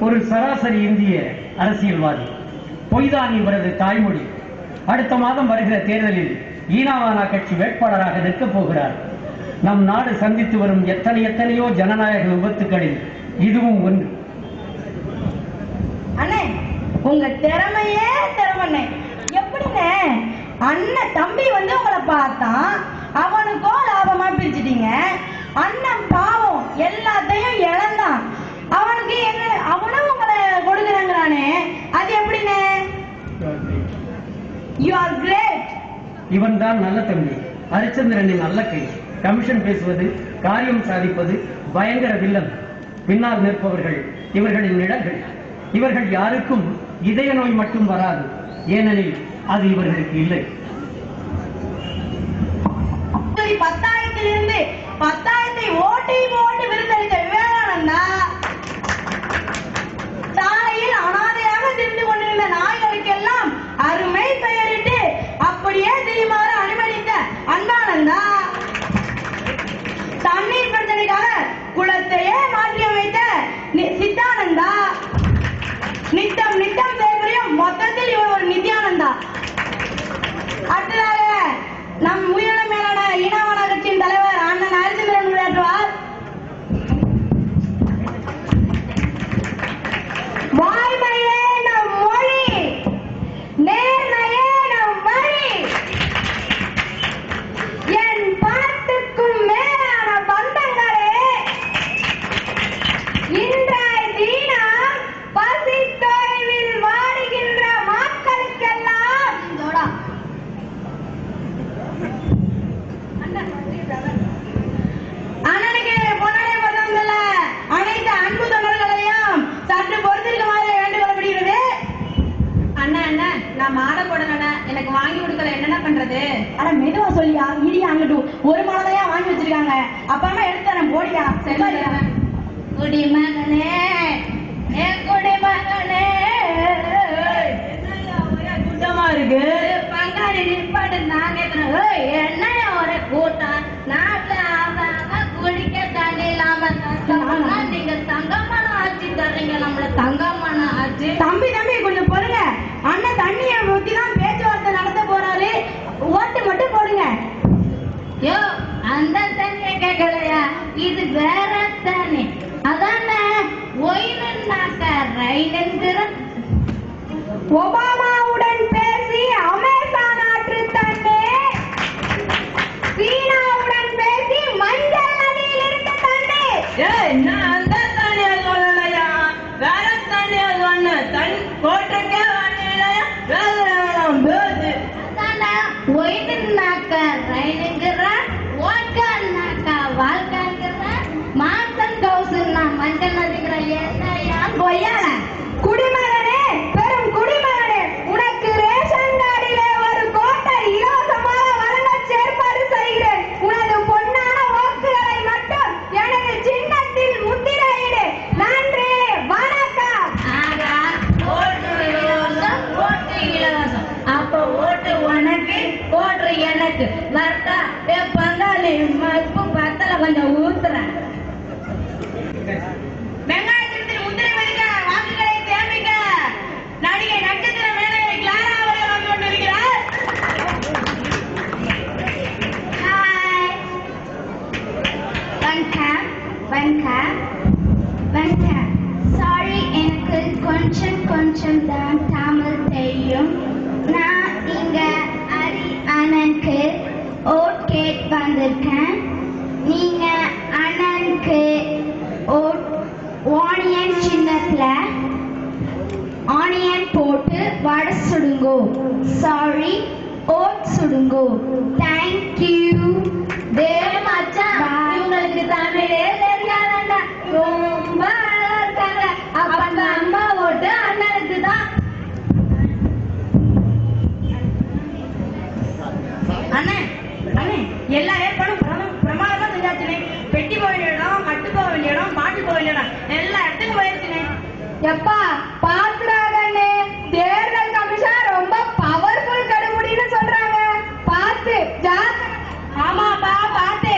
ஒரு சராசரி இந்திய அரசியல்வாதி. பொய்தான் இவரது தாய்மொழி. அடுத்த மாதம் வருகிற தேர்தலில் ஈனாவானா கட்சி வேட்பாளராக நிற்கப் போகிறார். நம் நாடு சந்தித்து வரும் எத்தனையோ ஜனநாயக விபத்துக்களில் இதுவும் ஒன்று. அண்ணே, உங்க திறமையே திறமை. எப்படின்னு அண்ணன் தம்பி வந்து உங்களை பார்த்தான், அவனுக்கும் லாபமா பிரிச்சுட்டீங்க. அண்ணன் பாவம் எல்லாத்தையும் இழந்தான், அவனுக்கு என்ன அவனும் உங்களை கொடுக்குறாங்களானே, அது எப்படின்னு? You are great. இவன் தான் நல்ல தம்பி, ஹரிச்சந்திரனின் நல்ல கை. கமிஷன் பேசுவது, காரியம் சாதிப்பது, பயங்கர வில்லன். பின்னால் நிற்பவர்கள் இவர்களின் நிழல்கள். இவர்கள் யாருக்கும் இதய நோய் மட்டும் வராது, ஏனெனில் அது இவர்களுக்கு இல்லை. 10,000 10,000 ஓட்டி விருந்தளித்த விவேகானந்தா சாலையில் அனாதையாக திரிந்து கொண்டிருந்த நாய்களுக்கெல்லாம் அருமை பெயரிட்டு அப்படியே திரிமாறு அனுமதித்த அன்பானந்தா, தண்ணீர் பிரச்சனைக்காக குளத்தையே மாற்றி அமைத்த சித்தானந்தா, நித்தம் செயல்புரியும் மொத்தத்தில் இவர் ஒரு நித்யானந்தா. அடுத்ததாக நம் உயிரின மேலான ஈனாவானா கட்சியின் தலைவர் அண்ணன் ஹரிச்சந்திரன் உரையாற்றுவார். வாய்மையே நம் மொழி, நேர்மையே நம் வழி, என் பாட்டுக்கும் மேலான பந்தங்களே, இன்றைய தினம் பசி தொலைவில் வாடுகின்ற மக்களுக்கெல்லாம் அண்ணனுக்கு பொன்னாடை பதவிகள் அனைத்து அன்பு தொண்டர்களையும் சற்று பொறுத்திருக்குமாறு வேண்டுகொள்ளப்படுகிறது. அண்ணா, நான் மாலை போடல, எனக்கு வாங்கி கொடுக்கல, என்னென்ன பண்றது? ஆனா மெதுவா சொல்லியா, இடியா அங்கிட்டு ஒரு மாலையா வாங்கி வச்சிருக்காங்க. அப்பாமா எடுத்து தரேன், போடியா. குடிமகனே, குடிமகனே, கூட்டமா இருக்கு. பங்காளி நிற்பாடு நான் கேட்கிறேன், என்ன ஒரு கூட்டம்? நாட்டுல குடிக்க தண்ணி இல்லாம நீங்க தங்கமான ஆட்சி தர்றீங்க, நம்மள தங்கமான ஆட்சி. தம்பி கொஞ்சம் பொறுங்க. அண்ணன் தண்ணியை ஊத்தி தான் பேச்சுவார்த்தை நடத்த போறாரு, ஓட்டு மட்டும் போடுங்க. யோ, அந்த தண்ணிய கேட்கலையா? இது வேற தண்ணி. அதான ஒயினாக்க ரைடுங்கிற ஒபாமாவுடன் பேசி அமேசான் ஆற்று தண்ணி, சீனாவுடன் பேசி மஞ்சள் நதியில் இருந்த தண்ணி. நான் அந்த தண்ணிய சொல்லலையா, வேற தண்ணிய சொன்ன. தன் கோட்டைக்கே வரலையா, வேற ஒயினாக்க ரைடுங்கிற ஓட்கான்னாக்க வாழ்க்கைங்கிற மாசன் கவுசுன்னா மஞ்சள் நதிங்கிற என்னையா கொய்யால. குடிமகனே, பெரும் குடிமகனே, உனக்கு ரேஷன் கார்டிலே ஒரு கோட்டை இலவசமாக வழங்க ஏற்பாடு செய்கிறேன். உனது பொன்னான வாக்குகளை மட்டும் எனது சின்னத்தில் முத்திரையிடு. நன்றி, வணக்கம். ஓட்டு இலவசம், ஓட்டு இலவசம். அப்ப ஓட்டு உனக்கு, ஓட்டு எனக்கு. வர்த்தா பங்காளி மப்பு பத்தல கொஞ்சம் ஊத்துறேன். வெங்காயத்தில் முத்திரை பதிக்க, வாக்குகளை தேர்விக்க நடிகை நட்சத்திர மேனகை கிளாரா அவர்கள் வந்து கொண்டிருக்கிறார். வணக்கம். சாரி, எனக்கு கொஞ்சம் தான் தமிழ் தெரியும். நான் இங்க அண்ணனுக்கு ஓட் கேட் வந்திருக்கேன். நீங்க அண்ணனுக்கு ஆனியன் சின்னத்துல ஆனியன் போட்டு வடை சுடுங்கோ. சாரி, ஓட் சுடுங்கோ. தேங்க்யூ. உங்களுக்கு தமிழே தெரியாதா? ரொம்ப அழகா இருக்காங்க. அப்ப அந்த அம்மா ஓட்டு அண்ணனுக்கு தான். அண்ணே, எல்லா ஏற்பாடும் பிரமாதமா செஞ்சாச்சுனே. பெட்டி போக வேண்டிய இடம், கட்டு போக வேண்டிய இடம், பாட்டு போக வேண்டிய இடம், எல்லா இடத்துக்கும் போயிருச்சுனே. எப்பா பாக்குறாங்கண்ணே, தேர்தல் கமிஷன் ரொம்ப பவர்ஃபுல் கடுமுடின்னு சொல்றாங்க. பார்த்து ஜாக்கிரதை. ஆமாப்பா, பார்த்து.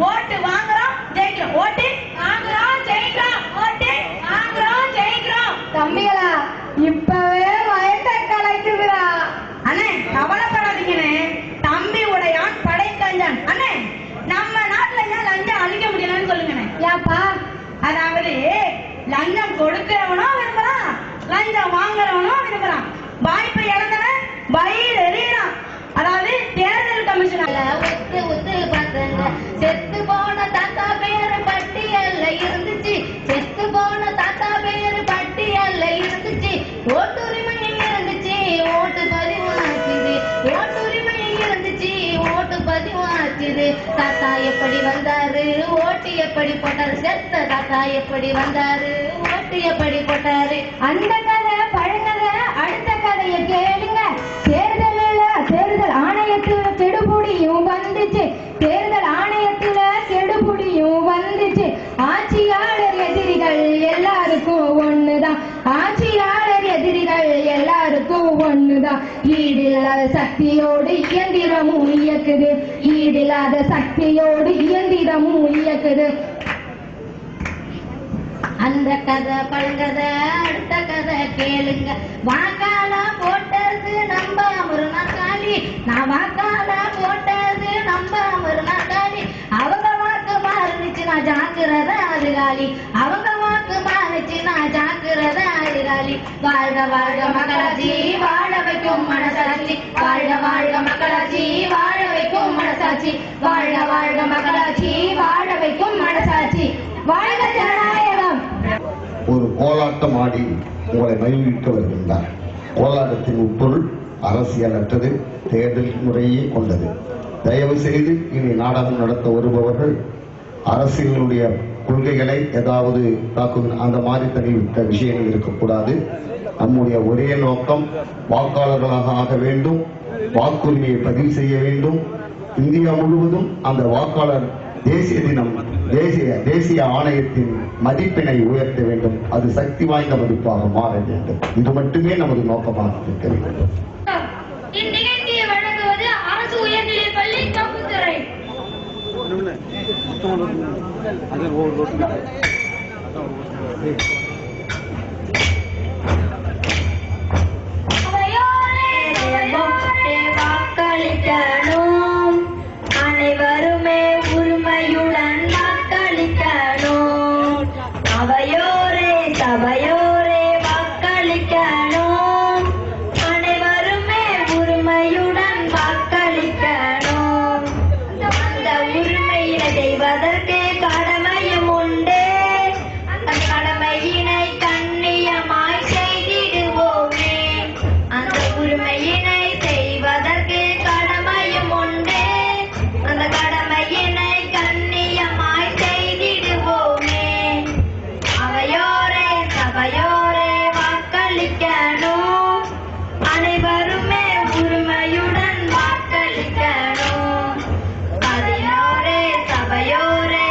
ஓட்டு வாங்குறோம் ஜெயிக்கிறோம், ஓட்டு வாங்குறோம் ஜெயிக்கிறோம், ஓட்டு வாங்குறோம் ஜெயிக்கிறோம். தம்பிகளா இப்பவே வயத்தை கலைக்குதுடா. அண்ணே கவலைப்படாதீங்கண்ணே, தம்பி உடையான் படைக்கஞ்சான். அண்ணே நம்ம நாட்டுல ஏன் லஞ்சம் அழிக்க முடியலன்னு சொல்லுங்கண்ணே. ஏப்பா? அதாவது லஞ்சம் கொடுக்கிறவனும் விரும்புறான், லஞ்சம் வாங்குறவனும் விரும்புறான். வாய்ப்பு இழந்தவன் வயிறு எறியறான். அதாவது தேர்தல் கமிஷன் ஒத்து ஒத்து பசங்க செத்து போன தாத்தா பேரு பட்டியல்ல இருந்துச்சு, செத்து போன தாத்தா பேரு பட்டியல்ல இருந்துச்சு. ஓட்டுரிமை இருந்துச்சு, ஓட்டு பதிவாச்சுது, ஓட்டுரிமை இருந்துச்சு, ஓட்டு பதிவாச்சுது. தாத்தா எப்படி வந்தாரு, ஓட்டு எப்படி போட்டாரு, செத்த தாத்தா எப்படி வந்தாரு, ஓட்டு எப்படி போட்டாரு. அந்த கதை பழங்கதை, அடுத்த கதையை கேளுங்க. தேர்தல் ஆணையத்துல கெடுபுடியும் வந்துச்சு, தேர்தல் ஆணையத்துல கெடுபுடியும் வந்துச்சு. ஆட்சியாளர் எதிரிகள் எல்லாருக்கும் ஒண்ணுதான், ஆட்சியாளர் எதிரிகள் எல்லாருக்கும் ஒண்ணுதான். ஈடில்லாத சக்தியோடு இயந்திரமும் இயக்குது, ஈடில்லாத சக்தியோடு இயந்திரமும் இயக்குது. அந்த கதை பழங்கதை, அடுத்த கதை கேளுங்க. வாக்கால போட்டது நம்ம ஒரு நாற்காலி, நான் வாக்கால போட்டது நம்ம ஒரு நாற்காலி. அவங்க வாக்கு மாறுச்சு நான் ஜாக்கிரத அதிகாலி, அவங்க வாக்கு மாறுச்சு நான் ஜாக்கிரத அதிகாலி. வாழ்க வாழ்க மக்களாட்சி, வாழ வைக்கும் மனசாட்சி, வாழ்க வாழ்க மக்களாட்சி, வாழ வைக்கும் மனசாட்சி, வாழ்க வாழ்க மக்களாட்சி, வாழ வைக்கும் மனசாட்சி. வாழ்க ஜனநாயகம். ஒரு கோலாட்டம் ஆடி உங்களை மகிழ்விக்க வருகின்றார். கோலாட்டத்தின் உட்பொருள் அரசியலற்றது, தேர்தல் முறையே கொண்டது. தயவு செய்து இனி நாடகம் நடத்த வருபவர்கள் அரசியலுடைய கொள்கைகளை ஏதாவது தாக்கும் அந்த மாதிரி தெரிவித்த விஷயங்கள் இருக்கக்கூடாது. நம்முடைய ஒரே நோக்கம் வாக்காளர்களாக ஆக வேண்டும், வாக்குரிமையை பதிவு செய்ய வேண்டும். இந்தியா முழுவதும் அந்த வாக்காளர் தேசிய தினம், தேசிய ஆணையத்தின் மதிப்பினை உயர்த்த வேண்டும். அது சக்தி வாய்ந்த மதிப்பாக மாற வேண்டும். இது மட்டுமே நமது நோக்கமாக இருக்க வேண்டும். இந்நிகழ்ச்சியை வழங்குவது அரசு உயர்நிலைப் பள்ளி தப்புத்துறை. வாக்களிக்கணும், அனைவருமே உரிமையுடன் வாக்களிக்கணும். அவையோரே சபையோரே வாக்களிக்கணும், அனைவருமே உரிமையுடன் வாக்களிக்கணும். அந்த உரிமையினை செய்வதற்கு கடமையும் உண்டு, அந்த கடமையினை கண்ணியமாய் செய்திடுவோமே. அந்த உரிமையினை செய்வதற்கு கடமையும் உண்டு, அந்த கடமையினை கண்ணியமாய் செய்திடுவோமே. அவையோரே சபையோரே வாக்களிக்கணும், அனைவருமே உரிமையுடன் வாக்களிக்கணும். பதினோரே சபையோரே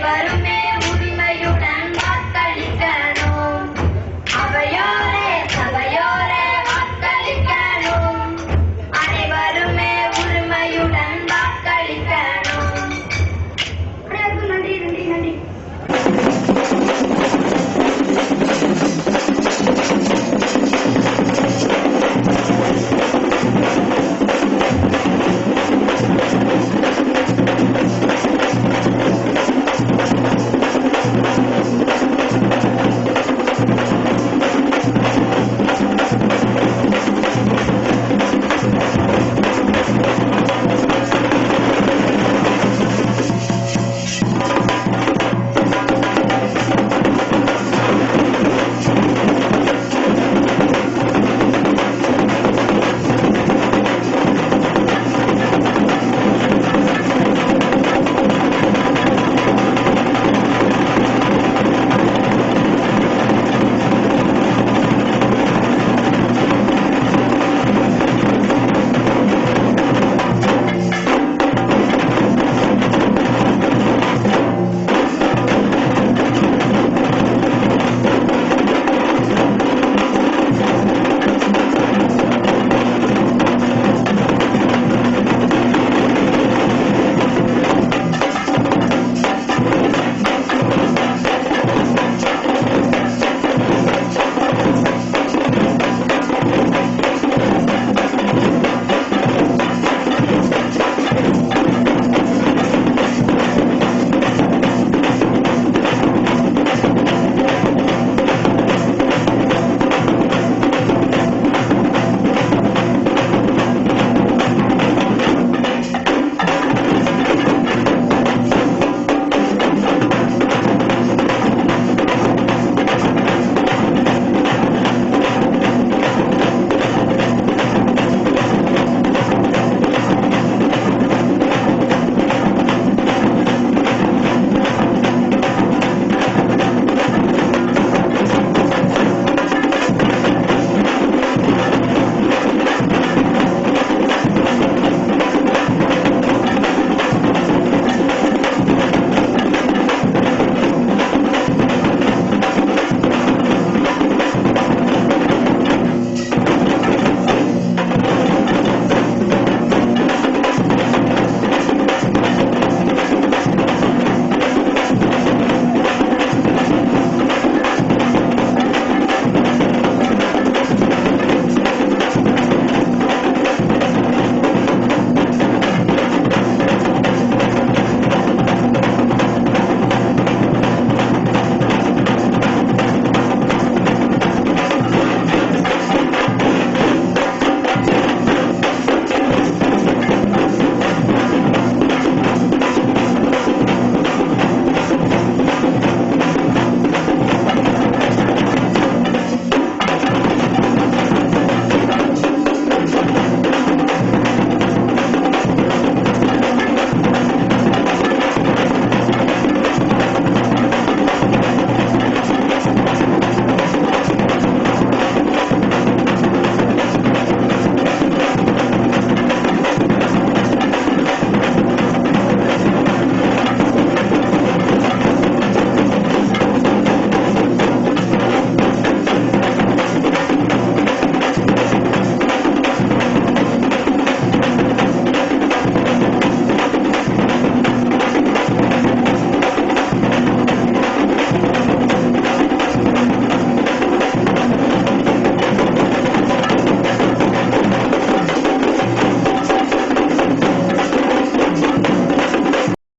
வருமே